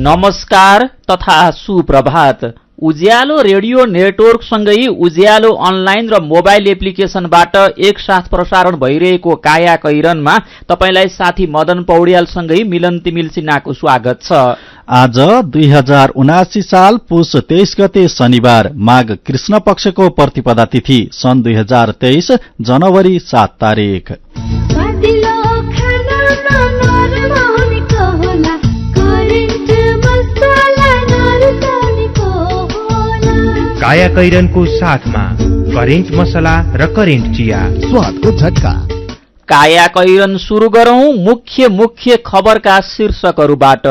नमस्कार तथा सुप्रभात। उज्यालो रेडियो नेटवर्कसँगै उज्यालो अनलाइन र मोबाइल एप्लिकेशनबाट एकसाथ प्रसारण भइरहेको काया कैरनमा तपाईलाई साथी मदन पौड्यालसँगै मिलन तिमिल सिन्हाको स्वागत छ। आज 2079 साल पुष 23 गते शनिबार, माघ कृष्ण पक्षको प्रतिपदा तिथि सन् 2023 जनवरी 7 तारिक। काया कैरनको साथमा करेन्ट मसला र करेन्ट चिया, स्वादको झट्का। काया कैरन सुरु गरौं मुख्य खबरका शीर्षकहरूबाट।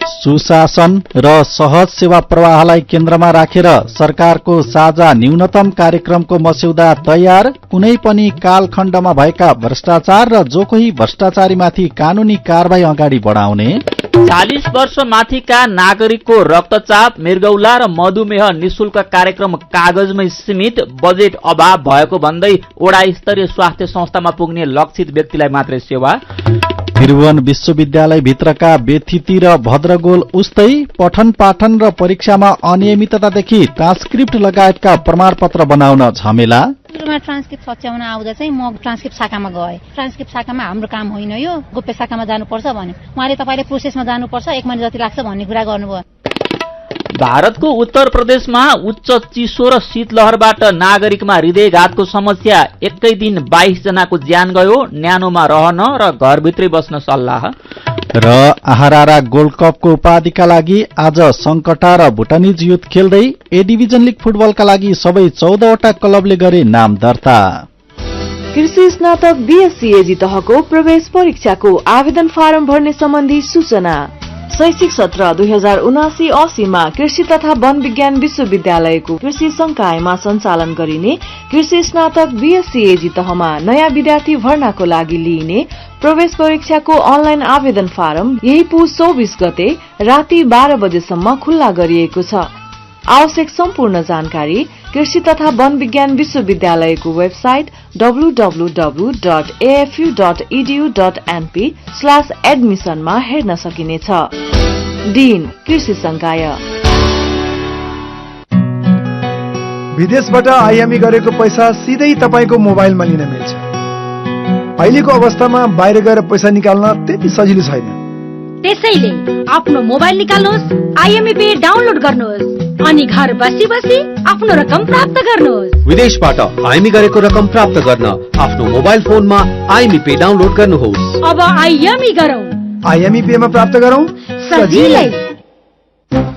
सुशासन र सहज सेवा प्रवाहलाई केन्द्रमा राखेर सरकारको साझा न्यूनतम कार्यक्रमको मस्यौदा तयार। कुनै पनि कालखण्डमा भएका भ्रष्टाचार र जो कोही भ्रष्टाचारीमाथि कानूनी कारबाही अगाडि बढाउने। 40 वर्ष माथिका नागरिकको रक्तचाप, मृगौला र मधुमेह निशुल्क कार्यक्रम कागजमै सीमित। बजेट अभाव भएको भन्दै वडा स्तरीय स्वास्थ्य संस्थामा पुग्ने लक्षित व्यक्तिलाई मात्रै सेवा। त्रिभुवन विश्वविद्यालय भित्रका बेथिती र भद्रगोल उस्तै। पठन पाठन र परीक्षामा अनियमिततादेखि ट्रान्सक्रिप्ट लगायतका प्रमाणपत्र बनाउन झमेला। ट्रान्सक्रिप्ट सच्याउन आउँदा चाहिँ म ट्रान्सक्रिप्ट शाखामा गएँ। ट्रान्सक्रिप्ट शाखामा हाम्रो काम होइन, यो गोप्य शाखामा जानुपर्छ भन्यो। उहाँले तपाईँले प्रोसेसमा जानुपर्छ, 1 महिना जति लाग्छ भन्ने कुरा गर्नुभयो। भारतको उत्तर प्रदेशमा उच्च चिसो र शीतलहरबाट नागरिकमा हृदयघातको समस्या। एकै दिन 22 जनाको ज्यान गयो। न्यानोमा रहन र घरभित्रै बस्न सल्लाह। र आहारारा गोल्ड कपको उपाधिका लागि आज सङ्कटा र भुटानिज युथ खेल्दै। ए डिभिजन लिग फुटबलका लागि सबै 14 वटा क्लबले गरे नाम दर्ता। कृषि स्नातक बीएससी एजी तहको प्रवेश परीक्षाको आवेदन फारम भर्ने सम्बन्धी सूचना। शैक्षिक सत्र 2079-80 मा कृषि तथा वन विज्ञान विश्वविद्यालयको कृषि संकायमा सञ्चालन गरिने कृषि स्नातक बीएससी एजी तहमा नयाँ विद्यार्थी भर्नाको लागि लिइने प्रवेश परीक्षाको अनलाइन आवेदन फारम यही पुष 24 गते राति 12 बजेसम्म खुल्ला गरिएको छ। आवश्यक सम्पूर्ण जानकारी कृषि तथा वन विज्ञान विश्वविद्यालयको वेबसाइट www.afu.edu.np/admission मा हेर्न सकिनेछ। डीन कृषि संकाय। विदेशबाट आयामी गरेको पैसा सिधै तपाईको मोबाइलमा लिन मिल्छ। अहिलेको अवस्थामा बाहिर गएर पैसा निकाल्न त्यति सजिलो छैन। त्यसैले आफ्नो मोबाइल निकाल्नुहोस्, आइएमई पे डाउनलोड गर्नुहोस् अनि घर बसी बसी आफ्नो रकम प्राप्त गर्नुहोस्। विदेशबाट आइएमई गरेको रकम प्राप्त गर्न आफ्नो मोबाइल फोनमा आइएमई पे डाउनलोड गर्नुहोस्। अब आइएमई गरौँ, आइएमई पे मा प्राप्त गरौँ सजिलै।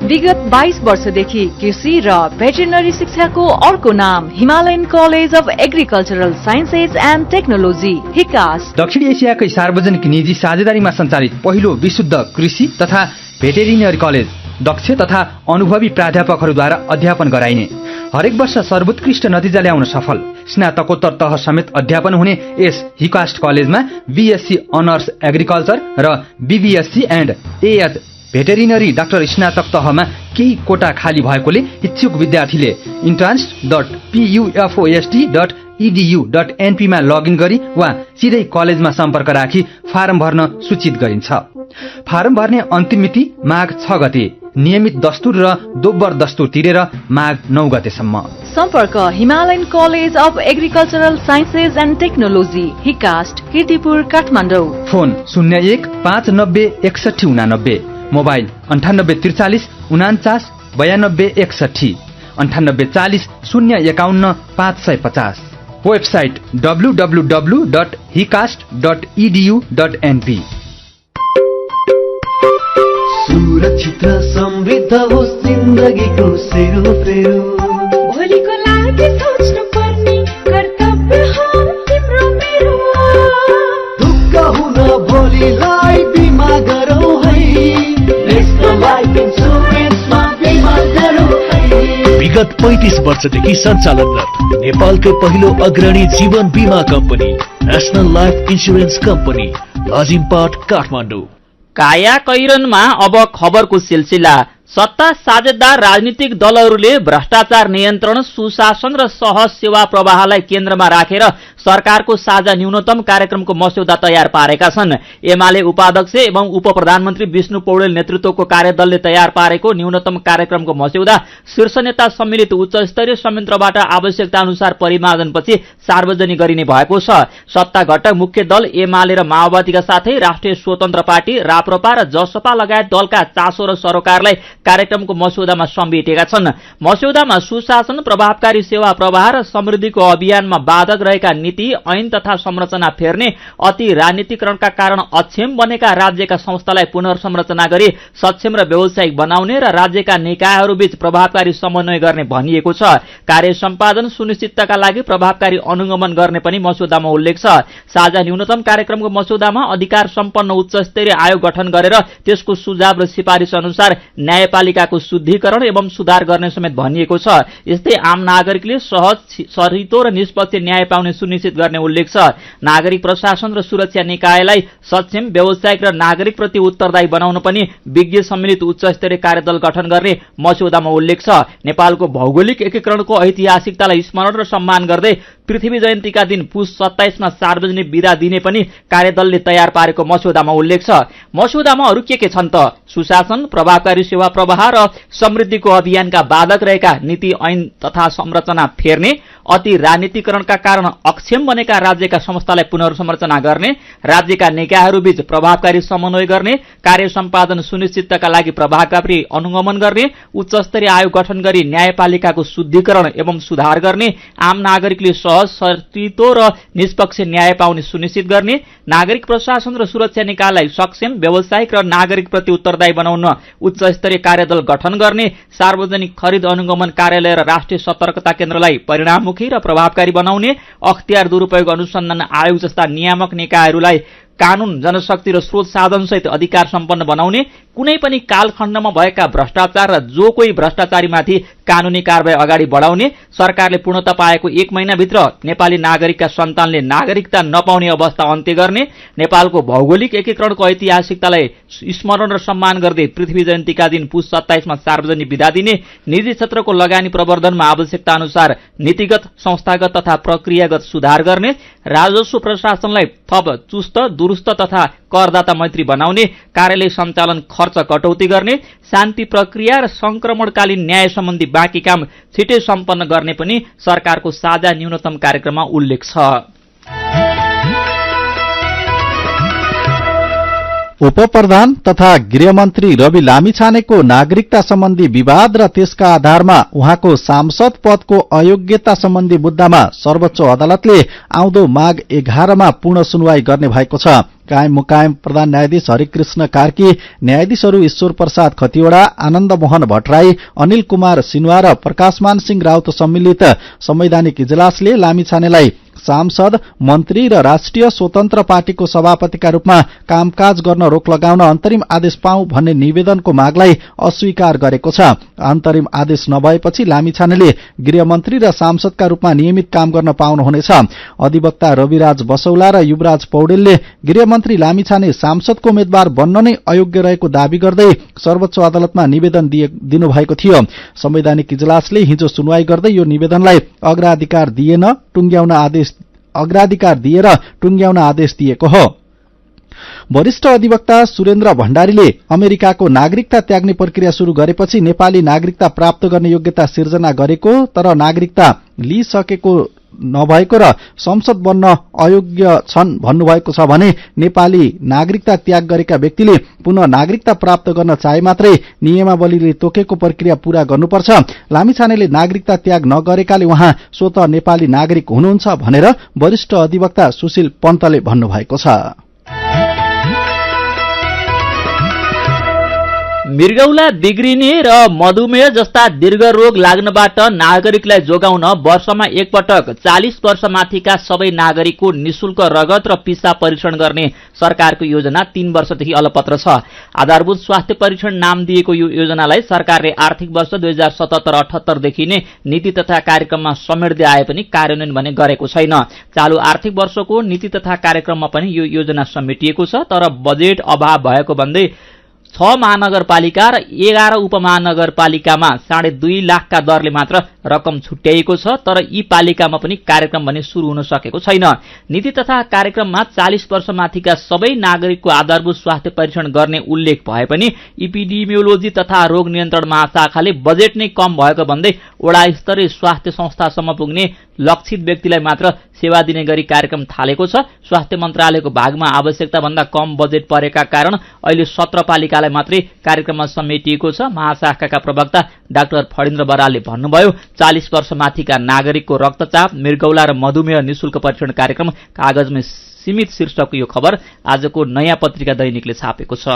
विगत 22 वर्षदेखि कृषि र भेटेरिनरी शिक्षाको अर्को नाम Himalayan college of agricultural sciences and technology, हिकास। दक्षिण एसियाकै सार्वजनिक निजी साझेदारीमा सञ्चालित पहिलो विशुद्ध कृषि तथा भेटेरिनरी कलेज। दक्ष तथा अनुभवी प्राध्यापकहरूद्वारा अध्यापन गराइने, हरेक वर्ष सर्वोत्कृष्ट नतिजा ल्याउन सफल, स्नातकोत्तर तह समेत अध्यापन हुने यस हिकास्ट कलेजमा बीएससी अनर्स एग्रिकल्चर र BVSc and AH veterinary doctor स्नातक तहमा केही कोटा खाली भएकोले इच्छुक विद्यार्थीले entrance.pufosd.edu.np मा लगइन गरी वा सिधै कलेजमा सम्पर्क राखी फारम भर्न सूचित गरिन्छ। फारम भर्ने अन्तिम मिति माघ 6 गते, नियमित दस्तुर र दोब्बर दस्तुर तिरेर माघ 9 गतेसम्म। सम्पर्क Himalayan college of agricultural sciences and technology, HICAST, Kirtipur, Kathmandu. Phone 01 590 61 89, mobile 98 43 49 92 61, 98 40 051 550। Website www.hicast.edu.np। सुरक्षित र समृद्ध होस् जिन्दगीको सेरोफेरो। भोलिको लागि सोच्नु पर्ने कर्तव्य हो तिम्रो मेरो। ढुक्क हुन भोलिलाई बिमा गरौँ है, नेशनल लाइफ इन्सुरेन्समा बिमा गरौँ है। विगत 35 वर्षदेखि सञ्चालनरत नेपालकै पहिलो अग्रणी जीवन बिमा company national life insurance company, Lazimpat, Kathmandu. काया कैरनमा अब खबरको सिलसिला। सत्ता साझेदार राजनीतिक दलहरूले भ्रष्टाचार नियन्त्रण, सुशासन र सहज सेवा प्रवाहलाई केन्द्रमा राखेर सरकारको साझा न्यूनतम कार्यक्रमको मस्यौदा तयार पारेका छन्। एमाले उपाध्यक्ष एवं उपप्रधानमन्त्री विष्णु पौडेल नेतृत्वको कार्यदलले तयार पारेको न्यूनतम कार्यक्रमको मस्यौदा शीर्ष नेता सम्मिलित उच्चस्तरीय संयन्त्रबाट आवश्यकता अनुसार परिमार्जनपछि सार्वजनिक गरिने भएको छ। सत्ता घटक मुख्य दल एमाले र माओवादीका साथै राष्ट्रिय स्वतन्त्र पार्टी, राप्रपा र जसपा लगायत दलका चासो र सरोकारलाई कार्यक्रमको मस्यौदामा समेटेका छन्। मस्यौदामा सुशासन, प्रभावकारी सेवा प्रवाह र समृद्धिको अभियानमा बाधक रहेका नीति, ऐन तथा संरचना फेर्ने, अति राजनीतिकरणका कारण अक्षम बनेका राज्यका संस्थालाई पुनर्संरचना गरी सक्षम र व्यावसायिक बनाउने र राज्यका निकायहरूबीच प्रभावकारी समन्वय गर्ने भनिएको छ। कार्य सम्पादन सुनिश्चितताका लागि प्रभावकारी अनुगमन गर्ने पनि मस्यौदामा उल्लेख छ। साझा न्यूनतम कार्यक्रमको मस्यौदामा अधिकार सम्पन्न उच्चस्तरीय आयोग गठन गरेर त्यसको सुझाव र सिफारिस अनुसार न्यायपालिकाको शुद्धिकरण एवं सुधार गर्ने समेत भनिएको छ। यस्तै आम नागरिकले सहज, सरितो र निष्पक्ष न्याय पाउने सुनिश्चित गर्ने उल्लेख छ। नागरिक प्रशासन र सुरक्षा निकायलाई सक्षम, व्यावसायिक र नागरिकप्रति उत्तरदायी बनाउन पनि विज्ञ सम्मिलित उच्चस्तरीय कार्यदल गठन गर्ने मस्यौदामा उल्लेख छ। नेपालको भौगोलिक एकीकरणको ऐतिहासिकतालाई स्मरण र सम्मान गर्दै पृथ्वी जयन्तीका दिन पुस 27 मा सार्वजनिक बिदा दिने पनि कार्यदलले तयार पारेको मस्यौदामा उल्लेख छ। मस्यौदामा अरू के छन् त? सुशासन, प्रभावकारी सेवा प्रवाह र समृद्धिको अभियानका बाधक रहेका नीति, ऐन तथा संरचना फेर्ने, अति राजनीतिकरणका कारण अक्षम बनेका राज्यका संस्थालाई पुनर्संरचना गर्ने, राज्यका निकायहरूबीच प्रभावकारी समन्वय गर्ने, कार्य सम्पादन सुनिश्चितताका लागि प्रभावकारी अनुगमन गर्ने, उच्चस्तरीय आयोग गठन गरी न्यायपालिकाको शुद्धिकरण एवं सुधार गर्ने, आम नागरिकले सहज, सरितो र निष्पक्ष न्याय पाउने सुनिश्चित गर्ने, नागरिक प्रशासन र सुरक्षा निकायलाई सक्षम, व्यावसायिक र नागरिकप्रति उत्तरदायी बनाउन उच्चस्तरीय कार्यदल गठन गर्ने, सार्वजनिक खरिद अनुगमन कार्यालय र राष्ट्रिय सतर्कता केन्द्रलाई परिणाममुखी र प्रभावकारी बनाउने, अख्तियार दुरूपयोग अनुसन्धान आयोग जस्ता नियामक निकायहरूलाई कानून, जनशक्ति र स्रोत साधनसहित अधिकार सम्पन्न बनाउने, कुनै पनि कालखण्डमा भएका भ्रष्टाचार र जो कोही भ्रष्टाचारीमाथि कानूनी कारबाही अगाडि बढाउने, सरकारले पूर्णता पाएको 1 महिनाभित्र नेपाली नागरिकका सन्तानले नागरिकता नपाउने अवस्था अन्त्य गर्ने, नेपालको भौगोलिक एकीकरणको ऐतिहासिकतालाई स्मरण र सम्मान गर्दै पृथ्वी जयन्तीका दिन पुस 27 मा सार्वजनिक बिदा दिने, निजी क्षेत्रको लगानी प्रवर्धनमा आवश्यकता अनुसार नीतिगत, संस्थागत तथा प्रक्रियागत सुधार गर्ने, राजस्व प्रशासनलाई थप चुस्त, दुरुस्त तथा करदाता मैत्री बनाउने, कार्यालय सञ्चालन खर्च कटौती गर्ने, शान्ति प्रक्रिया र संक्रमणकालीन न्याय सम्बन्धी बाँकी काम छिटै सम्पन्न गर्ने पनि सरकारको साझा न्यूनतम कार्यक्रममा उल्लेख छ। उपप्रधान तथा गृहमन्त्री रवि लामिछानेको नागरिकता सम्बन्धी विवाद र त्यसका आधारमा उहाँको सांसद पदको अयोग्यता सम्बन्धी मुद्दामा सर्वोच्च अदालतले आउँदो माघ 11 मा पूर्ण सुनवाई गर्ने भएको छ। कायम मुकायम प्रधान न्यायाधीश हरिकृष्ण कार्की, न्यायाधीशहरू ईश्वर प्रसाद खतिवड़ा, आनन्द मोहन भट्टराई, अनिल कुमार सिन्हा र प्रकाशमान सिंह राउत सम्मिलित संवैधानिक इजलासले लामिछानेलाई सांसद, मन्त्री र राष्ट्रिय स्वतन्त्र पार्टीको सभापतिका रूपमा कामकाज गर्न रोक लगाउन अन्तरिम आदेश पाऊ भन्ने निवेदनको मागलाई अस्वीकार गरेको छ। अन्तरिम आदेश नभएपछि लामिछानेले गृहमन्त्री र सांसदका रूपमा नियमित काम गर्न पाउनुहुनेछ। अधिवक्ता रविराज बसौला र युवराज पौडेलले गृहमन्त्री लामिछाने सांसदको उम्मेद्वार बन्न नै अयोग्य रहेको दावी गर्दै सर्वोच्च अदालतमा निवेदन दिनुभएको थियो। संवैधानिक इजलासले हिजो सुनवाई गर्दै यो निवेदनलाई अग्राधिकार दिएर टुंग्याउन आदेश दिएको हो। वरिष्ठ अधिवक्ता सुरेन्द्र भण्डारीले अमेरिकाको नागरिकता त्याग्ने प्रक्रिया शुरू गरेपछि नेपाली नागरिकता प्राप्त गर्ने योग्यता सिर्जना गरेको तर नागरिकता लिइसकेको नभएको र संसद बन्न अयोग्य छन् भन्नुभएको छ भने नेपाली नागरिकता त्याग गरेका व्यक्तिले पुनः नागरिकता प्राप्त गर्न चाहे मात्रै नियमावलीले तोकेको प्रक्रिया पूरा गर्नुपर्छ। लामिछानेले नागरिकता त्याग नगरेकाले उहाँ स्वतः नेपाली नागरिक हुनुहुन्छ भनेर वरिष्ठ अधिवक्ता सुशील पन्तले भन्नुभएको छ। मृगौला बिग्रिने र मधुमेह जस्ता दीर्घ रोग लाग्नबाट नागरिकलाई जोगाउन वर्षमा एकपटक 40 वर्षमाथिका सबै नागरिकको निशुल्क रगत र पिसा परीक्षण गर्ने सरकारको योजना 3 वर्षदेखि अलपत्र छ। आधारभूत स्वास्थ्य परीक्षण नाम दिएको यो योजनालाई सरकारले आर्थिक वर्ष 2077-78 देखि नै नीति तथा कार्यक्रममा समेट्दै आए पनि कार्यान्वयन भने गरेको छैन। चालू आर्थिक वर्षको नीति तथा कार्यक्रममा पनि यो योजना समेटिएको छ तर बजेट अभाव भएको भन्दै 6 महानगरपालिका र 11 उपमहानगरपालिकामा 2.5 लाखका दरले मात्र रकम छुट्याइएको छ, तर यी पालिकामा पनि कार्यक्रम भने सुरु हुन सकेको छैन। नीति तथा कार्यक्रममा 40 वर्षमाथिका सबै नागरिकको आधारभूत स्वास्थ्य परीक्षण गर्ने उल्लेख भए पनि इपिडेमियोलोजी तथा रोग नियन्त्रण महाशाखाले बजेट नै कम भएको भन्दै वडा स्तरीय स्वास्थ्य संस्थासम्म पुग्ने लक्षित व्यक्तिलाई मात्र सेवा दिने गरी कार्यक्रम थालेको छ। स्वास्थ्य मन्त्रालयको भागमा आवश्यकता भन्दा कम बजेट परेका कारण अहिले 17 पालिकालाई मात्रै कार्यक्रममा समेटिएको छ। महाशाखाका प्रवक्ता डाक्टर फणिन्द्र बरालले भन्नुभयो, 40 वर्षमाथिका नागरिकको रक्तचाप, मृगौला र मधुमेह निशुल्क परीक्षण कार्यक्रम कागजमै सीमित शीर्षकको यो खबर आजको नयाँ पत्रिका दैनिकले छापेको छ।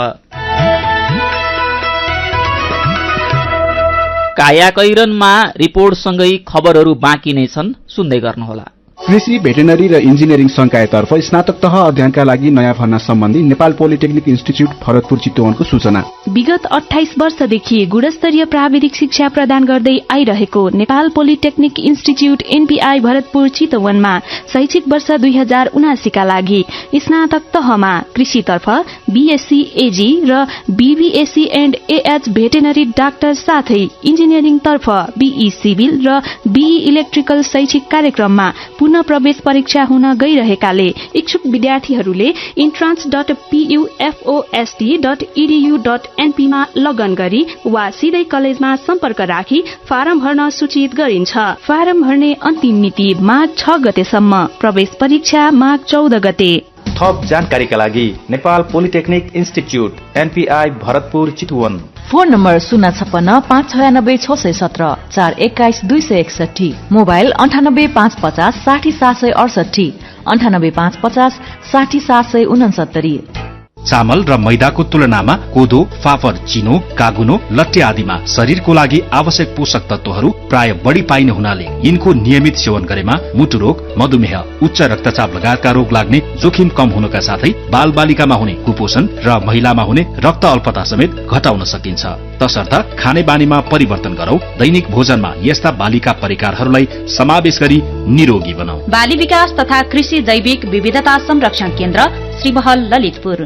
कायाकैरनमा रिपोर्टसँगै खबरहरू बाँकी नै छन्, सुन्दै गर्नुहोला। कृषि, भेटेनरी र इन्जिनियरिङ संकायतर्फ स्नातक तह अध्ययनका लागि नयाँ भर्ना सम्बन्धी नेपाल पोलिटेक्निक इन्स्टिच्युट भरतपुर चितवनको सूचना। विगत 28 वर्षदेखि गुणस्तरीय प्राविधिक शिक्षा प्रदान गर्दै आइरहेको Nepal polytechnic institute NPI Bharatpur चितवनमा शैक्षिक वर्ष 2079 का लागि स्नातक तहमा कृषितर्फ बीएससी एजी र BVSc and AH veterinary doctor साथै इन्जिनियरिङतर्फ बीई सिभिल र बीई इलेक्ट्रिकल शैक्षिक कार्यक्रममा पुनः प्रवेश परीक्षा हुन गइरहेकाले इच्छुक विद्यार्थीहरूले entrance.pufost.edu.np मा लगन गरी वा सिधै कलेजमा सम्पर्क राखी फारम भर्न सूचित गरिन्छ। फारम भर्ने अन्तिम मिति माघ 6 गतेसम्म, प्रवेश परीक्षा माघ 14 गते। थप जानकारीका लागि Nepal polytechnic institute NPI Bharatpur Chitwan. Phone number 056-596-617, 421-261, mobile 98-550-60-768, 98-550-60-769। चामल र मैदाको तुलनामा कोदो, फापर, चिनो, कागुनो, लट्टे आदिमा शरीरको लागि आवश्यक पोषक तत्वहरू प्राय बढी पाइने हुनाले यिनको नियमित सेवन गरेमा मुटु रोग, मधुमेह, उच्च रक्तचाप लगायतका रोग लाग्ने जोखिम कम हुनका साथै बाल बालिकामा हुने कुपोषण र महिलामा हुने रक्त अल्पता समेत घटाउन सकिन्छ। तसर्थ खाने बानीमा परिवर्तन गरौं, दैनिक भोजनमा यस्ता बालिका परिकारहरूलाई समावेश गरी निरोगी बनाऊ। बाली विकास तथा कृषि जैविक विविधता संरक्षण केन्द्र श्रीबहल ललितपुर।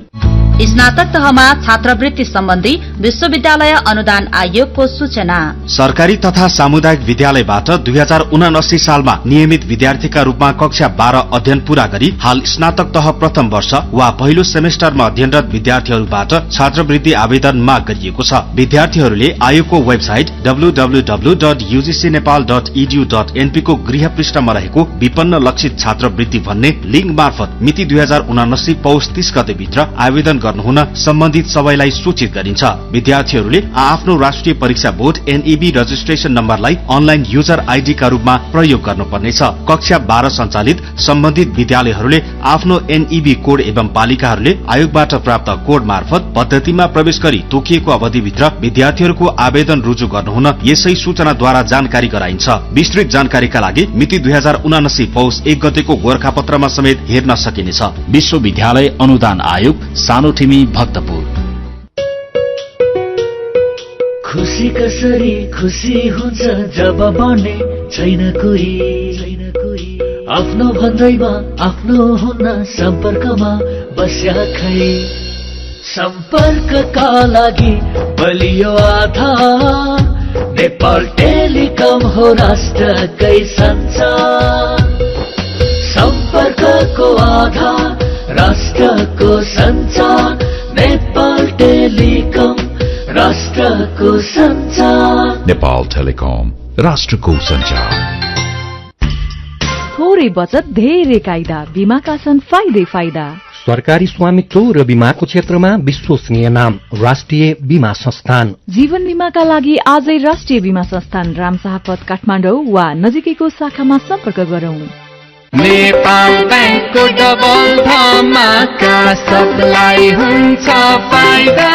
स्नातक तहमा छात्रवृत्ति सम्बन्धी विश्वविद्यालय अनुदान आयोगको सूचना। सरकारी तथा सामुदायिक विद्यालयबाट 2079 सालमा नियमित विद्यार्थीका रूपमा कक्षा 12 अध्ययन पूरा गरी हाल स्नातक तह प्रथम वर्ष वा पहिलो सेमेस्टरमा अध्ययनरत विद्यार्थीहरूबाट छात्रवृत्ति आवेदन माग गरिएको छ। विद्यार्थीहरूले आयोगको वेबसाइट www.ugcnepal.edu.np को गृह पृष्ठमा रहेको विपन्न लक्षित छात्रवृत्ति भन्ने लिंक मार्फत मिति 2079 पौष 30 गते भित्र आवेदन गर्नुहुन सम्बन्धित सबैलाई सूचित गरिन्छ। विद्यार्थीहरूले आफ्नो राष्ट्रिय परीक्षा बोर्ड एनईबी रजिस्ट्रेशन नम्बरलाई अनलाइन युजर आईडी का रूपमा प्रयोग गर्नुपर्नेछ। कक्षा 12 सञ्चालित सम्बन्धित विद्यालयहरूले आफ्नो एनईबी कोड एवं पालिकाहरूले आयोगबाट प्राप्त कोड मार्फत पद्धतिमा प्रवेश गरी तोकिएको अवधिभित्र विद्यार्थीहरूको आवेदन रुजु गर्नुहुन यसै सूचनाद्वारा जानकारी गराइन्छ। विस्तृत जानकारीका लागि मिति 2079 पौष 1 गतेको गोरखापत्रमा समेत हेर्न सकिनेछ। विश्वविद्यालय अनुदान आयोग, सानो ठिमी, भक्तपुर। खुशी कसरी खुशी हुन्छ जब बने छैन कोही, आफ्नो भन्दैमा आफ्नो हुन सम्पर्कमा बस्या खै। सम्पर्कका लागि बलियो आधार नेपाल टेलिकम हो राष्ट्रकै सञ्चार। सम्पर्कको आधार राष्ट्रको सञ्चार, नेपाल टेलिकम राष्ट्रको सञ्चार। नेपाल टेलिकम राष्ट्रको सञ्चार। थोरै बचत धेरै कायदा, बीमाका छन् फाइदै फाइदा। सरकारी स्वामित्व र बीमाको क्षेत्रमा विश्वसनीय नाम राष्ट्रिय बीमा संस्थान। जीवन बीमाका लागि आजै राष्ट्रिय बीमा संस्थान रामशाहपथ काठमाडौँ वा नजिकैको शाखामा सम्पर्क गरौं। नेपाल बैंकको डबल धमाका सबलाई हुन्छ फाइदा।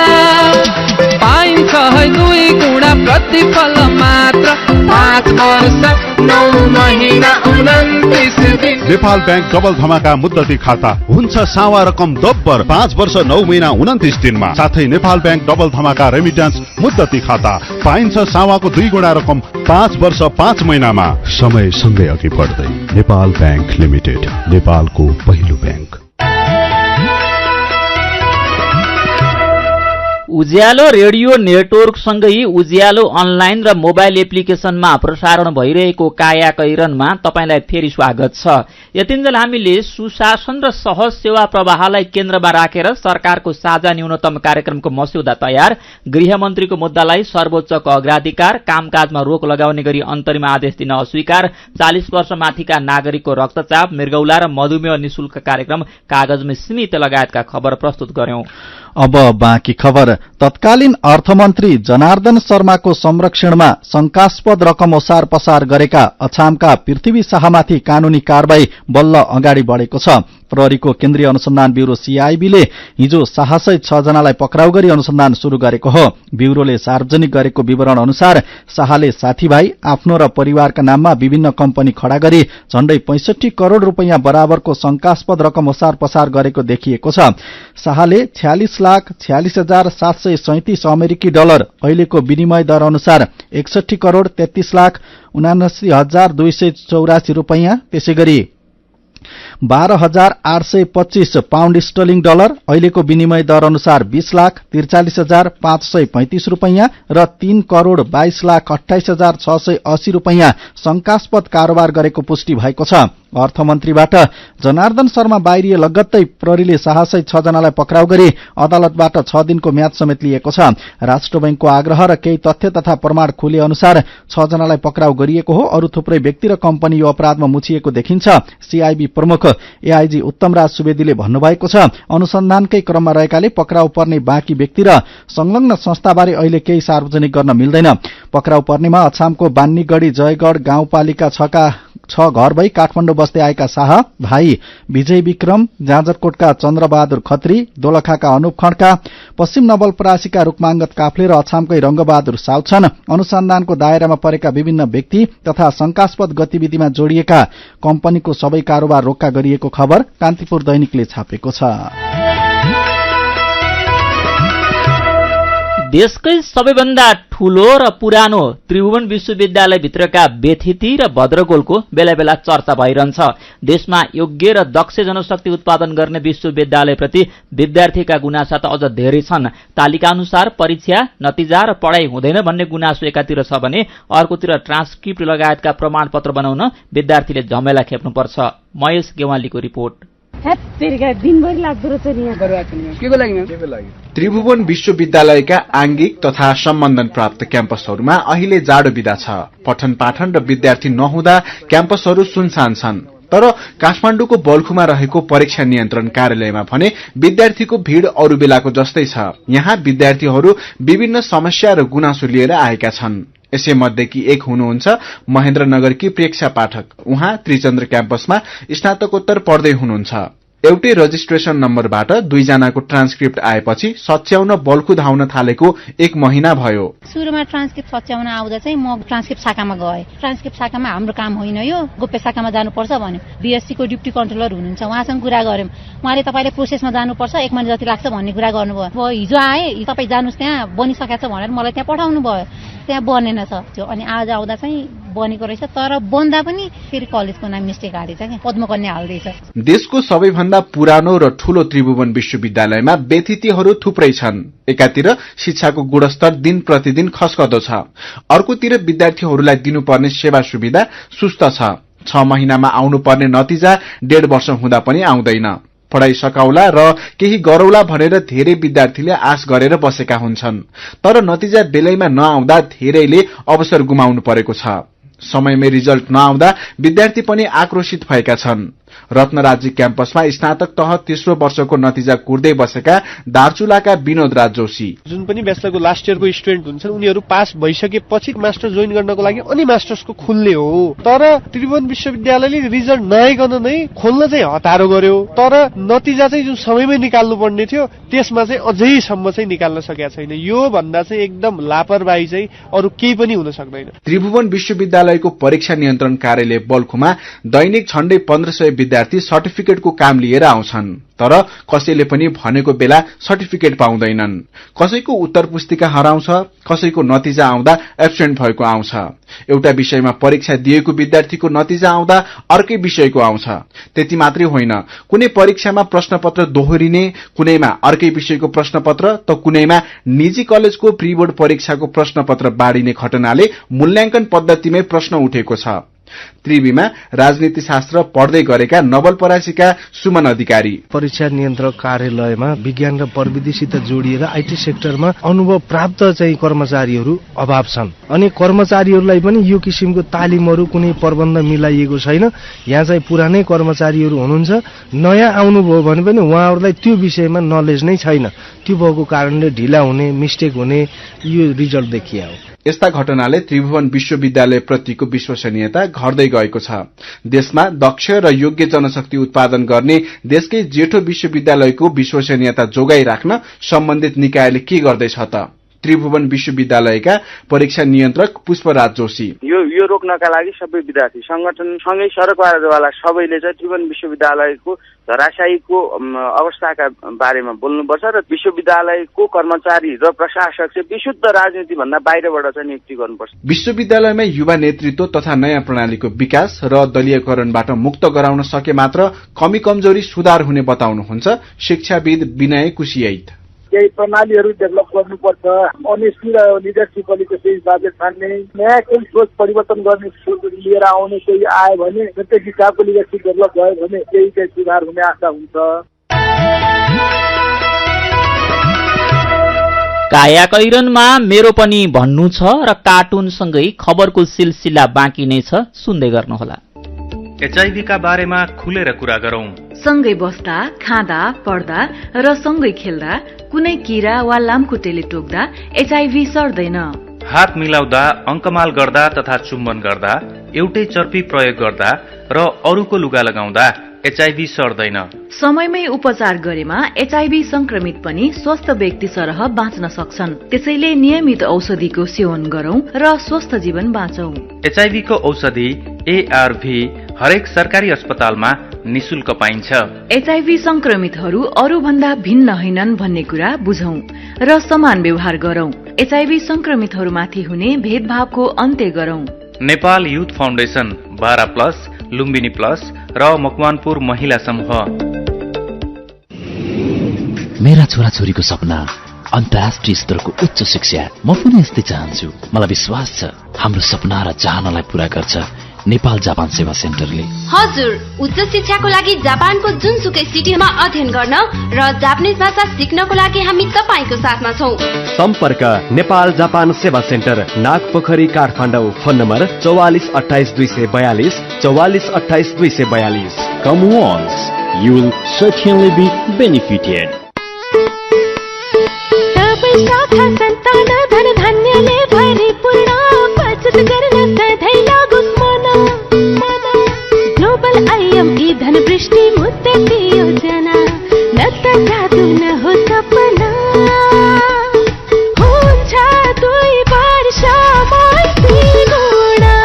पाइन्छ 2 गुणा प्रतिफल मात्र 5 वर्ष 9 महिना 29 दिन। नेपाल बैंक डबल धमाका मुद्दती खाता हुन्छ सावा रकम दोब्बर 5 वर्ष 9 महिना 29 दिनमा। साथै नेपाल बैंक डबल धमाका रेमिट्यान्स मुद्दती खाता पाइन्छ सावाको 2 गुणा रकम 5 वर्ष 5 महिनामा। समय सँगै अघि बढ्दै नेपाल बैंक लिमिटेड, नेपालको पहिलो बैंक। उज्यालो रेडियो नेटवर्कसँगै उज्यालो अनलाइन र मोबाइल एप्लिकेशनमा प्रसारण भइरहेको काया कैरनमा तपाईंलाई फेरि स्वागत छ। यतिन्जेल हामीले सुशासन र सहज सेवा प्रवाहलाई केन्द्रमा राखेर सरकारको साझा न्यूनतम कार्यक्रमको मस्यौदा तयार, गृहमन्त्रीको मुद्दालाई सर्वोच्चको अग्राधिकार, कामकाजमा रोक लगाउने गरी अन्तरिम आदेश दिन अस्वीकार, 40 वर्ष माथिका नागरिकको रक्तचाप, मृगौला र मधुमेह निशुल्क कार्यक्रम कागजमै सीमित लगायतका खबर प्रस्तुत गर्यौं। अब बाँकी खबर। तत्कालीन अर्थमन्त्री जनार्दन शर्माको संरक्षणमा शंकास्पद रकम ओसार पसार गरेका अछामका पृथ्वी शाहमाथि कानूनी कारबाही बल्ल अगाडि बढेको छ। प्रहरीको केन्द्रीय अनुसन्धान ब्यूरो सीआईबीले हिजो साहसहित 6 जनालाई पक्राउ गरी अनुसन्धान शुरू गरेको हो। ब्यूरोले सार्वजनिक गरेको विवरण अनुसार शाहले साथीभाइ, आफ्नो र परिवारका नाममा विभिन्न कम्पनी खड़ा गरी झण्डै 65 करोड़ रूपैयाँ बराबरको शंकास्पद रकम ओसार पसार गरेको देखिएको छ। शाहले 46,46,737 अमेरिकी डलर, अहिलेको विनिमय दर अनुसार 61 करोड़ 33,79,284 रूपैयाँ, त्यसैगरी 12,825 पाउण्ड स्टर्लिङ डलर, अहिलेको विनिमय दर अनुसार 20,43,535 रूपैयाँ र 3 करोड़ 22,28,680 रूपैयाँ शंकास्पद कारोबार गरेको पुष्टि भएको छ। अर्थमन्त्रीबाट जनार्दन शर्मा बाहिरिए लगत्तै प्रहरीले साहसहित 6 जनालाई पक्राउ गरी अदालतबाट 6 दिनको म्याद समेत लिएको छ। राष्ट्र बैंकको आग्रह र केही तथ्य तथा प्रमाण खुले अनुसार 6 जनालाई पक्राउ गरिएको हो। अरू थुप्रै व्यक्ति र कम्पनी यो अपराधमा मुछिएको देखिन्छ। सीआईबी प्रमुख एआईजी उत्तमराज सुवेदीले भन्नुभएको छ, अनुसन्धानकै क्रममा रहेकाले पक्राउ पर्ने बाँकी व्यक्ति र संलग्न संस्थाबारे अहिले केही सार्वजनिक गर्न मिल्दैन। पक्राउ पर्नेमा अछामको बान्नीगढी जयगढ गाउँपालिका 6 घर भई काठमाडौँ बस्दै आएका शाह, भाइ विजय विक्रम, जाजरकोटका चन्द्रबहादुर खत्री, दोलखाका अनुप खड्का, पश्चिम नवलपरासीका रूपमांगत काफ्ले र अछामकै रंगबहादुर साउ छन्। अनुसन्धानको दायरामा परेका विभिन्न व्यक्ति तथा शंकास्पद गतिविधिमा जोडिएका कम्पनीको सबै कारोबार रोक्का गरिएको खबर कान्तिपुर दैनिकले छापेको छ। देशकै सबैभन्दा ठूलो र पुरानो त्रिभुवन विश्वविद्यालयभित्रका बेथिती र भद्रगोलको बेला बेला चर्चा भइरहन्छ। देशमा योग्य र दक्ष जनशक्ति उत्पादन गर्ने विश्वविद्यालयप्रति विद्यार्थीका गुनासा त अझ धेरै छन्। तालिका अनुसार परीक्षा, नतिजा र पढाइ हुँदैन भन्ने गुनासो एकातिर छ भने अर्कोतिर ट्रान्सक्रिप्ट लगायतका प्रमाणपत्र बनाउन विद्यार्थीले झमेला खेप्नुपर्छ। महेश गेवालीको रिपोर्ट। त्रिभुवन विश्वविद्यालयका आंगिक तथा सम्बन्धन प्राप्त क्याम्पसहरूमा अहिले जाडो बिदा छ। पठन पाठन र विद्यार्थी नहुँदा क्याम्पसहरू सुनसान छन्। तर काठमाडौँको बल्खुमा रहेको परीक्षा नियन्त्रण कार्यालयमा भने विद्यार्थीको भीड़ अरू बेलाको जस्तै छ। यहाँ विद्यार्थीहरू विभिन्न समस्या र गुनासो लिएर आएका छन्। यसैमध्येकी एक हुनुहुन्छ महेन्द्रनगरकी प्रेक्षा पाठक। उहाँ त्रिचन्द्र क्याम्पसमा स्नातकोत्तर पढ्दै हुनुहुन्छ। एउटै रजिस्ट्रेशन नम्बरबाट 2 जनाको ट्रान्सक्रिप्ट आएपछि सच्याउन बल्खु धाउन थालेको 1 महिना भयो। सुरुमा ट्रान्सक्रिप्ट सच्याउन आउँदा चाहिँ म ट्रान्सक्रिप्ट शाखामा गएँ। ट्रान्सक्रिप्ट शाखामा हाम्रो काम होइन, यो गोप्य शाखामा जानुपर्छ भन्यो। बीएससी को डिप्टी कन्ट्रोलर हुनुहुन्छ, उहाँसँग कुरा गर्यौं। उहाँले तपाईले प्रोसेसमा जानुपर्छ, 1 महिना जति लाग्छ भन्ने कुरा गर्नुभयो। हिजो आए, तपाईँ जानुस् त्यहाँ बनिसकेको छ भनेर मलाई त्यहाँ पठाउनु भयो। त्यहाँ बनेन छ अनि आज आउँदा चाहिँ बनेको रहेछ, तर बन्दा पनि फेरि कलेजको नाम मिस्टेक हालेछ के, पद्मकन्या हाल्दैछ। देशको सबैभन्दा पुरानो र ठूलो त्रिभुवन विश्वविद्यालयमा बेथितीहरू थुप्रै छन्। एकातिर शिक्षाको गुणस्तर दिन प्रतिदिन खस्कदो छ, अर्कोतिर विद्यार्थीहरूलाई दिनुपर्ने सेवा सुविधा सुस्त छ। 6 महिनामा आउनुपर्ने नतिजा 1.5 वर्ष हुँदा पनि आउँदैन। पढाइ सकाउला र केही गरौला भनेर धेरै विद्यार्थीले आश गरेर बसेका हुन्छन्, तर नतिजा बेलैमा नआउँदा धेरैले अवसर गुमाउनु परेको छ। समयमै रिजल्ट नआउँदा विद्यार्थी पनि आक्रोशित भएका छन्। रत्नराजी क्याम्पसमा स्नातक तह तेस्रो वर्षको नतिजा कुर्दै बसेका दार्चुलाका विनोद राज जोशी। जुन पनि ब्याचलरको लास्ट इयरको स्टुडेन्ट हुन्छन् उनीहरू पास भइसकेपछि मास्टर जोइन गर्नको लागि अनि मास्टर्सको खुल्ने हो। तर त्रिभुवन विश्वविद्यालयले रिजल्ट नआइकन नै खोल्न चाहिँ हतारो गर्यो, तर नतिजा चाहिँ जुन समयमै निकाल्नु पर्ने थियो त्यसमा चाहिँ अझैसम्म चाहिँ निकाल्न सकेका छैन। यो भन्दा चाहिँ एकदम लापरवाही चाहिँ अरू केही पनि हुन सक्दैन। त्रिभुवन विश्वविद्यालयको परीक्षा नियन्त्रण कार्यालय बल्खुमा दैनिक झण्डै 1500 विद्यार्थी सर्टिफिकेटको काम लिएर आउँछन्, तर कसैले पनि भनेको बेला सर्टिफिकेट पाउँदैनन्। कसैको उत्तर पुस्तिका हराउँछ, कसैको नतिजा आउँदा एब्सेन्ट भएको आउँछ। एउटा विषयमा परीक्षा दिएको विद्यार्थीको नतिजा आउँदा अर्कै विषयको आउँछ। त्यति मात्रै होइन, कुनै परीक्षामा प्रश्नपत्र दोहोरिने, कुनैमा अर्कै विषयको प्रश्नपत्र त कुनैमा निजी कलेजको प्री बोर्ड परीक्षाको प्रश्नपत्र बाँडिने घटनाले मूल्याङ्कन पद्धतिमै प्रश्न उठेको छ। त्रिवीमा राजनीति शास्त्र पढ्दै गरेका नवलपरासीका सुमन अधिकारी परीक्षा नियन्त्रक कार्यालयमा विज्ञान र प्रविधिसित जोडिएर आईटी सेक्टरमा अनुभव प्राप्त चाहिँ कर्मचारीहरू अभाव छन् अनि कर्मचारीहरूलाई पनि यो किसिमको तालिमहरू कुनै प्रबन्ध मिलाइएको छैन। यहाँ चाहिँ पुरानै कर्मचारीहरू हुनुहुन्छ, नयाँ आउनुभयो भने पनि उहाँहरूलाई त्यो विषयमा नलेज नै छैन। त्यो भएको कारणले ढिला हुने, मिस्टेक हुने यो रिजल्ट देखियो। यस्ता घटनाले त्रिभुवन विश्वविद्यालय प्रतिको विश्वसनीयता घट्दै गएको छ। देशमा दक्ष र योग्य जनशक्ति उत्पादन गर्ने देशकै जेठो विश्वविद्यालयको विश्वसनीयता जोगाई राख्न सम्बन्धित निकायले के गर्दैछ त? त्रिभुवन विश्वविद्यालयका परीक्षा नियन्त्रक पुष्पराज जोशी यो रोक्नका लागि सबै विद्यार्थी संगठन सँगै सरकारवाला सबैले चाहिँ त्रिभुवन विश्वविद्यालयको धराशायीको अवस्थाका बारेमा बोल्नुपर्छ र विश्वविद्यालयको कर्मचारी र प्रशासक चाहिँ विशुद्ध राजनीति भन्दा बाहिरबाट चाहिँ नियुक्ति गर्नुपर्छ। विश्वविद्यालयमा युवा नेतृत्व तथा नयाँ प्रणालीको विकास र दलीयकरणबाट मुक्त गराउन सके मात्र कमी कमजोरी सुधार हुने बताउनुहुन्छ शिक्षाविद विनय कुशियाइत। केही प्रणालीहरू डेभलप गर्नुपर्छ, अनेस्टी र लिडरसिप पोलिटिक्स हिसाबले छान्ने, नयाँ केही सोच परिवर्तन गर्ने सोच लिएर आउने कोही आयो भने त्यस हिसाबको लिडरसिप डेभलप भयो भने केही सुधार हुने आशा हुन्छ। कायाकैरनमा मेरो पनि भन्नु छ र कार्टुनसँगै खबरको सिलसिला बाँकी नै छ, सुन्दै गर्नुहोला। एचआईभीका बारेमा खुलेर कुरा गरौं। सँगै बस्दा, खाँदा, पढ्दा र सँगै खेल्दा कुनै किरा वा लामखुट्टेले टोक्दा एचआईभी सर्दैन। हात मिलाउँदा, अङ्कमाल गर्दा तथा चुम्बन गर्दा, एउटै चर्पी प्रयोग गर्दा र अरूको लुगा लगाउँदा एचआईभी सर्दैन। समयमै उपचार गरेमा एचआईभी संक्रमित पनि स्वस्थ व्यक्ति सरह बाँच्न सक्छन्। त्यसैले नियमित औषधिको सेवन गरौं र स्वस्थ जीवन बाँचौं। एचआईभी को औषधि एआरभी हरेक सरकारी अस्पतालमा निशुल्क पाइन्छ। एचआईभी संक्रमितहरू अरू भन्दा भिन्न होइनन् भन्ने कुरा बुझौं र समान व्यवहार गरौं। एचआईभी संक्रमितहरूमाथि हुने भेदभावको अन्त्य गरौं। Nepal youth foundation, 12+, Lumbini plus र मकवानपुर महिला समूह। मेरा छोराछोरीको सपना अन्तर्राष्ट्रिय स्तरको उच्च शिक्षा। म पनि यस्तै चाहन्छु। मलाई विश्वास छ हाम्रो सपना र चाहनालाई पूरा गर्छ नेपाल जापान सेवा सेन्टरले। हजुर, उच्च शिक्षाको लागि जापानको जुनसुकै सिटीमा अध्ययन गर्न र जापानिज भाषा सिक्नको लागि हामी तपाईको साथमा छौं। सम्पर्क नेपाल जापान सेवा center, Nagpokhari, Kathmandu. Phone number 4428 242 4428 242। Come once, you will certainly be benefited. शाखा संतान धन धान्यले भरिपूर्ण बचत गर्न सधैँ लागोस् मन। ग्लोबल आईएमई धनवृष्टि मुद्दती योजना, न त जादु न हो सपना, हुन्छ 2 वर्षमा 3 गुणा।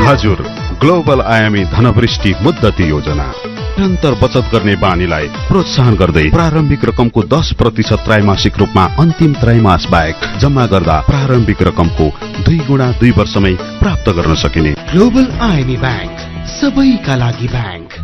हजुर, ग्लोबल आयामी धनवृष्टि मुद्दती योजना निरन्तर बचत गर्ने बानीलाई प्रोत्साहन गर्दै प्रारम्भिक रकमको 10% त्रैमासिक रूपमा अन्तिम त्रैमास बाहेक जम्मा गर्दा प्रारम्भिक रकमको 2 गुणा 2 वर्षमै प्राप्त गर्न सकिने। ग्लोबल आईएमई बैंक, सबैका लागि बैंक।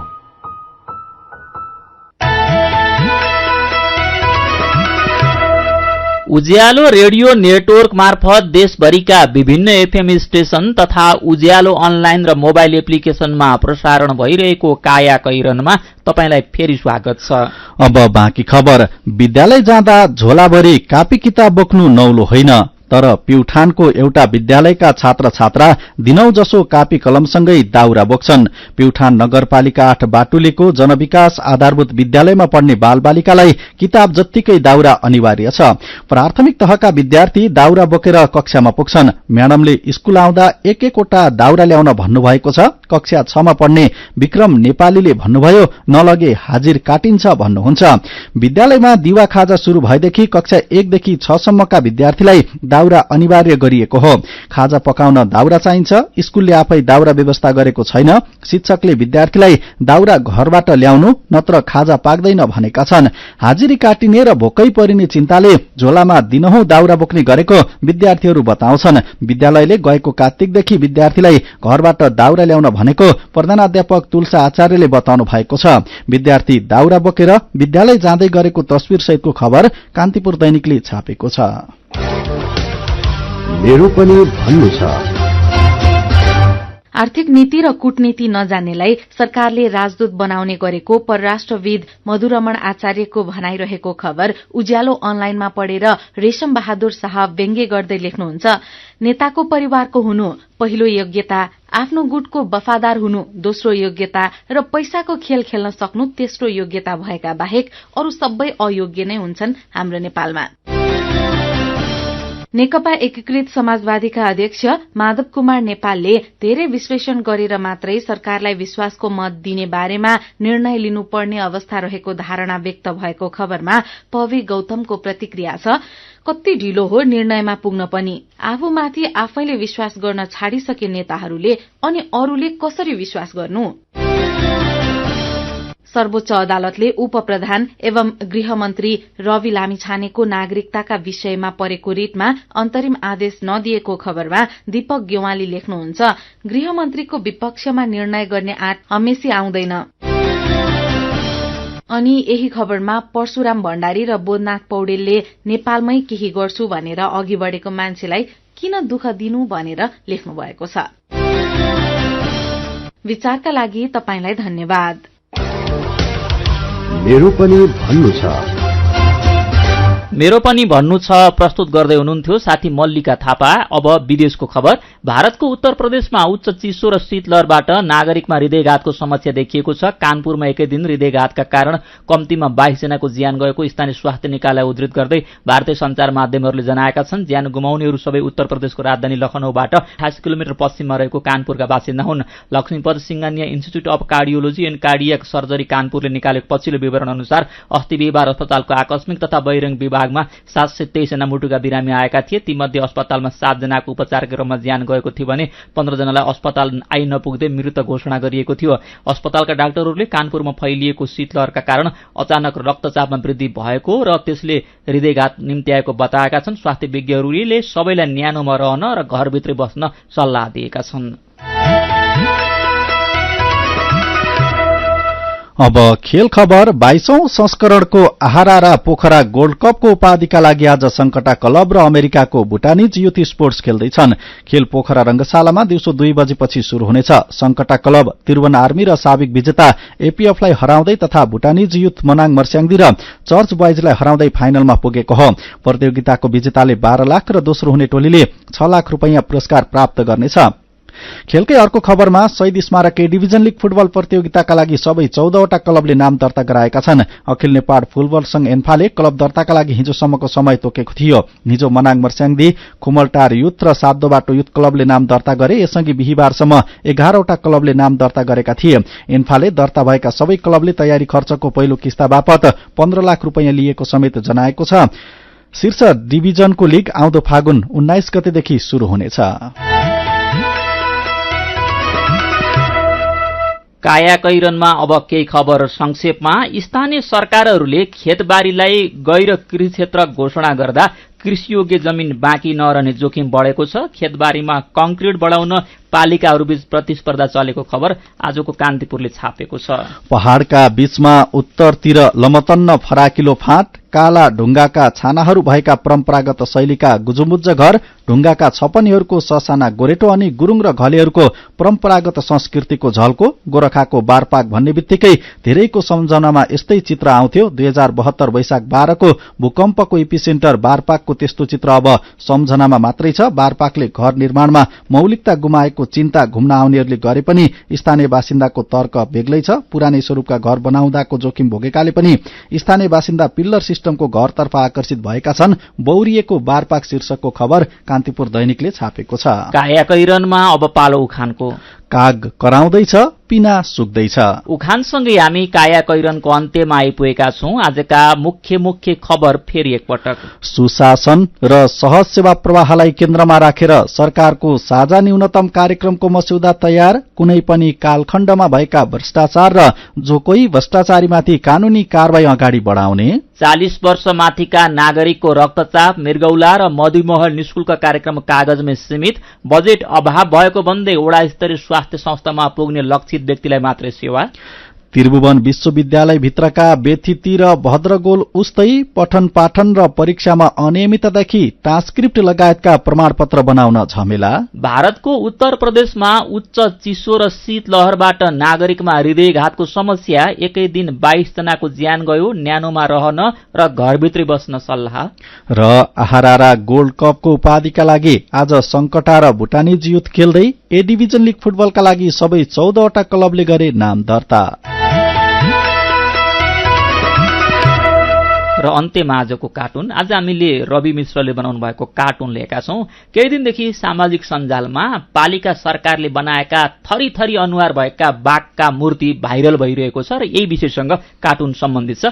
उज्यालो रेडियो नेटवर्क मार्फत देशभरिका विभिन्न एफएम स्टेशन तथा उज्यालो अनलाइन र मोबाइल एप्लिकेशनमा प्रसारण भइरहेको काया कैरनमा तपाईलाई फेरि स्वागत छ। अब बाँकी खबर। विद्यालय जाँदा झोलाभरि कापी किताब बोक्नु नौलो होइन, तर प्युठानको एउटा विद्यालयका छात्र छात्रा दिनौ जसो कापी कलमसँगै दाउरा बोक्छन्। प्युठान नगरपालिका 8 बाटुलीको जनविकास आधारभूत विद्यालयमा पढ्ने बालबालिकालाई किताब जत्तिकै दाउरा अनिवार्य छ। प्राथमिक तहका विद्यार्थी दाउरा बोकेर कक्षामा पुग्छन्। म्याडमले स्कूल आउँदा एक-एकवटा दाउरा ल्याउन भन्नुभएको छ। कक्षा 6 मा पढ्ने विक्रम नेपालीले भन्नुभयो, नलगे हाजिर काटिन्छ भन्नुहुन्छ। विद्यालयमा दिवा खाजा शुरू भएदेखि कक्षा 1 देखि 6 सम्मका विद्यार्थीलाई दाउरा अनिवार्य गरिएको हो। खाजा पकाउन दाउरा चाहिन्छ। स्कूलले आफै दाउरा व्यवस्था गरेको छैन। शिक्षकले विद्यार्थीलाई दाउरा घरबाट ल्याउनु नत्र खाजा पाक्दैन भनेका छन्। हाजिरी काटिने र भोकै परिने चिन्ताले झोलामा दिनहुँ दाउरा बोक्ने गरेको विद्यार्थीहरू बताउँछन्। विद्यालयले गएको कार्तिकदेखि विद्यार्थीलाई घरबाट दाउरा ल्याउन भनेको प्रधानाध्यापक तुलसा आचार्यले बताउनु भएको छ। विद्यार्थी दाउरा बोकेर विद्यालय जाँदै गरेको तस्बिर सहितको खबर कान्तिपुर दैनिकले छापेको छ। मेरो पनि भन्नु छ। आर्थिक नीति र कूटनीति नजान्नेलाई सरकारले राजदूत बनाउने गरेको परराष्ट्रविद मधुरमण आचार्यको भनाइरहेको खबर उज्यालो अनलाइनमा पढेर रेशम बहादुर साहब व्यङ्ग्य गर्दै लेख्नुहुन्छ। नेताको परिवारको हुनु पहिलो योग्यता, आफ्नो गुटको वफादार हुनु दोस्रो योग्यता र पैसाको खेल खेल्न सक्नु तेस्रो योग्यता भएका बाहेक अरू सबै अयोग्य नै हुन्छन् हाम्रो नेपालमा। नेकपा एकीकृत समाजवादीका अध्यक्ष माधव कुमार नेपालले धेरै विश्लेषण गरेर मात्रै सरकारलाई विश्वासको मत दिने बारेमा निर्णय लिनुपर्ने अवस्था रहेको धारणा व्यक्त भएको खबरमा पवी गौतमको प्रतिक्रिया छ। कति ढिलो हो निर्णयमा पुग्न पनि। आफूमाथि आफैले विश्वास गर्न छाडिसके नेताहरूले अनि अरूले कसरी विश्वास गर्नु? सर्वोच्च अदालतले उपप्रधान एवं गृहमन्त्री रवि लामिछानेको नागरिकताका विषयमा परेको रिटमा अन्तरिम आदेश नदिएको खबरमा दीपक गेवाली लेख्नुहुन्छ। गृहमन्त्रीको विपक्षमा निर्णय गर्ने आँट हमेसी आउँदैन। अनि यही खबरमा परशुराम भण्डारी र बोधनाथ पौडेलले नेपालमै केही गर्छु भनेर अघि बढेको मान्छेलाई किन दुःख दिनु भनेर लेख्नु भएको छ। विचारका लागि तपाईंलाई धन्यवाद। मेरो पनि भन्नु छ। मेरो पनि भन्नु छ प्रस्तुत गर्दै हुनुहुन्थ्यो साथी मल्लिका थापा। अब विदेशको खबर। भारतको उत्तर प्रदेशमा उच्च चिसो र शीतलहरबाट नागरिकमा हृदयघातको समस्या देखिएको छ। कानपुरमा एकै दिन हृदयघातका कारण कम्तीमा 22 जनाको ज्यान गएको स्थानीय स्वास्थ्य निकायलाई उद्धृत गर्दै भारतीय सञ्चार माध्यमहरूले जनाएका छन्। ज्यान गुमाउनेहरू सबै उत्तर प्रदेशको राजधानी लखनऊबाट 88 किलोमिटर पश्चिममा रहेको कानपुरका बासिन्दा हुन्। Lakshmipat Singhania institute of cardiology and cardiac surgery कानपुरले निकालेको पछिल्लो विवरण अनुसार अस्ति बिहिबार अस्पतालको आकस्मिक तथा बहिरङ विभागमा 723 जना मुटुका बिरामी आएका थिए। तीमध्ये अस्पतालमा 7 जनाको उपचारको क्रममा ज्यान गएको थियो भने 15 जनालाई अस्पताल आई नपुग्दै मृत घोषणा गरिएको थियो। अस्पतालका डाक्टरहरूले कानपुरमा फैलिएको शीतलहरका कारण अचानक रक्तचापमा वृद्धि भएको र त्यसले हृदयघात निम्त्याएको बताएका छन्। स्वास्थ्य विज्ञहरूले सबैलाई न्यानोमा रहन र घरभित्रै बस्न सल्लाह दिएका छन्। अब खेल खबर। 22औं संस्करणको आहारा पोखरा गोल्ड कपको उपाधिका लागि आज संकटा क्लब र अमेरिकाको भुटानिज युथ स्पोर्ट्स खेल्दैछन्। खेल पोखरा रंगशालामा दिउँसो 2 बजेपछि शुरू हुनेछ। संकटा क्लब त्रिभुवन आर्मी र साबिक विजेता एपीएफलाई हराउँदै तथा भुटानिज युथ मनाङ मर्स्याङदी र चर्च बॉयजलाई हराउँदै फाइनलमा पुगेको हो। प्रतियोगिताको विजेताले 12 लाख र दोस्रो हुने टोलीले 6 लाख रुपैयाँ पुरस्कार प्राप्त गर्नेछ। खेलकै अर्को खबरमा शहीद स्मारक ए डिभिजन लीग फुटबल प्रतियोगिताका लागि सबै 14वटा क्लबले नाम दर्ता गराएका छन्। अखिल नेपाल फुटबल संघ एन्फाले क्लब दर्ताका लागि हिजोसम्मको समय तोकेको थियो। हिजो मनाङ मर्स्याङदी खुमलटार युथ र सातदो युथ क्लबले नाम दर्ता गरे। यसअघि बिहिबारसम्म 11वटा क्लबले नाम दर्ता गरेका थिए। एन्फाले दर्ता भएका सबै क्लबले तयारी खर्चको पहिलो किस्ता बापत 15 लाख रुपैयाँ लिएको समेत जनाएको छ। शीर्ष डिभिजनको लीग आउँदो फागुन 19 गतेदेखि शुरू हुनेछ। कायाकैरनमा अब केही खबर संक्षेपमा। स्थानीय सरकारहरूले खेतबारीलाई गैर कृषि क्षेत्र घोषणा गर्दा कृषियोग्य जमिन बाँकी नरहने जोखिम बढेको छ। खेतबारीमा कंक्रिट बढाउन पालिकाहरूबीच प्रतिस्पर्धा चलेको खबर आजको कान्तिपुरले छापेको छ। पहाड़का बीचमा उत्तरतिर लमतन्न फराकिलो फाँट, काला ढुङ्गाका छानाहरू भएका परम्परागत शैलीका गुजुमुज्ज घर, ढुङ्गाका छपनीहरूको ससाना गोरेटो अनि गुरुङ र घलेहरूको परम्परागत संस्कृतिको झल्को, गोरखाको बारपाक भन्ने बित्तिकै धेरैको सम्झनामा यस्तै चित्र आउँथ्यो। 2072 वैशाख 12 को भूकम्पको एपिसेन्टर बारपाकको त्यस्तो चित्र अब सम्झनामा मात्रै छ। बारपाकले घर निर्माणमा मौलिकता गुमाएको चिन्ता घुम्न आउनेहरूले गरे पनि स्थानीय बासिन्दाको तर्क बेग्लै छ। पुरानै स्वरूपका घर बनाउँदाको जोखिम भोगेकाले पनि स्थानीय बासिन्दा पिल्लर सिस्टमको घरतर्फ आकर्षित भएका छन्। बौरिएको बारपाक शीर्षकको खबर कान्तिपुर दैनिकले छापेको छ। कायाकैरनमा अब पालो उखानको। काग कराउँदैछ पिना सुक्दैछ। उखानसँगै हामी काया कैरनको अन्त्यमा आइपुगेका छौं। आजका मुख्य खबर फेरि एकपटक। सुशासन र सहज सेवा प्रवाहलाई केन्द्रमा राखेर सरकारको साझा न्यूनतम कार्यक्रमको मस्यौदा तयार, कुनै पनि कालखण्डमा भएका भ्रष्टाचार र जो कोही भ्रष्टाचारीमाथि कानूनी कारबाही अगाडि बढाउने, 40 वर्ष माथिका नागरिकको रक्तचाप, मृगौला र मधुमेह निशुल्क कार्यक्रम कागजमै सीमित, बजेट अभाव भएको भन्दै वडा स्तरीय स्वास्थ्य संस्थामा पुग्ने लक्षित व्यक्तिलाई मात्रै सेवा, त्रिभुवन विश्वविद्यालय भित्रका बेथिती र भद्रगोल उस्तै, पठन पाठन र परीक्षामा अनियमिततादेखि ट्रान्सक्रिप्ट लगायतका प्रमाणपत्र बनाउन झमेला, भारतको उत्तर प्रदेशमा उच्च चिसो र शीत लहरबाट नागरिकमा हृदयघातको समस्या, एकै दिन 22 जनाको ज्यान गयो, न्यानोमा रहन र घरभित्रै बस्न सल्लाह, र आहारा गोल्ड कपको उपाधिका लागि आज संकटा र भुटानिज युथ खेल्दै ए डिभिजन लीग फुटबलका लागि सबै 14 वटा क्लबले गरे नाम दर्ता। र अन्त्यमा आजको कार्टुन। आज हामीले रवि मिश्रले बनाउनु भएको कार्टुन लिएका छौं। केही दिनदेखि सामाजिक सञ्जालमा पालिका सरकारले बनाएका थरी अनुहार भएका बाघका मूर्ति भाइरल भइरहेको छ र यही विषयसँग कार्टुन सम्बन्धित छ।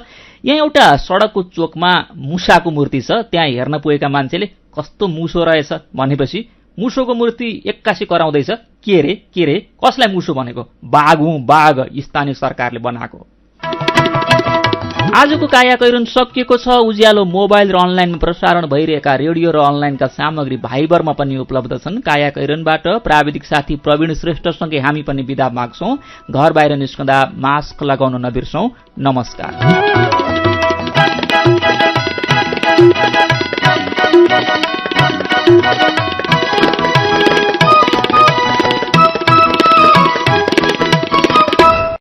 यहाँ एउटा सडकको चोकमा मुसाको मूर्ति छ। त्यहाँ हेर्न पुगेका मान्छेले कस्तो मुसो रहेछ भनेपछि मुसोको मूर्ति एक्कासी कराउँदैछ, के रे कसलाई मुसो भनेको? बाघ हुँ बाघ, स्थानीय सरकारले बनाएको। आजको काया कैरन सकिएको छ। उज्यालो मोबाइल र अनलाइनमा प्रसारण भइरहेका रेडियो र अनलाइनका सामग्री भाइबरमा पनि उपलब्ध छन्। काया कैरनबाट प्राविधिक साथी प्रवीण श्रेष्ठसँगै हामी पनि बिदा माग्छौं। घर बाहिर निस्कँदा मास्क लगाउन नबिर्सौं। नमस्कार।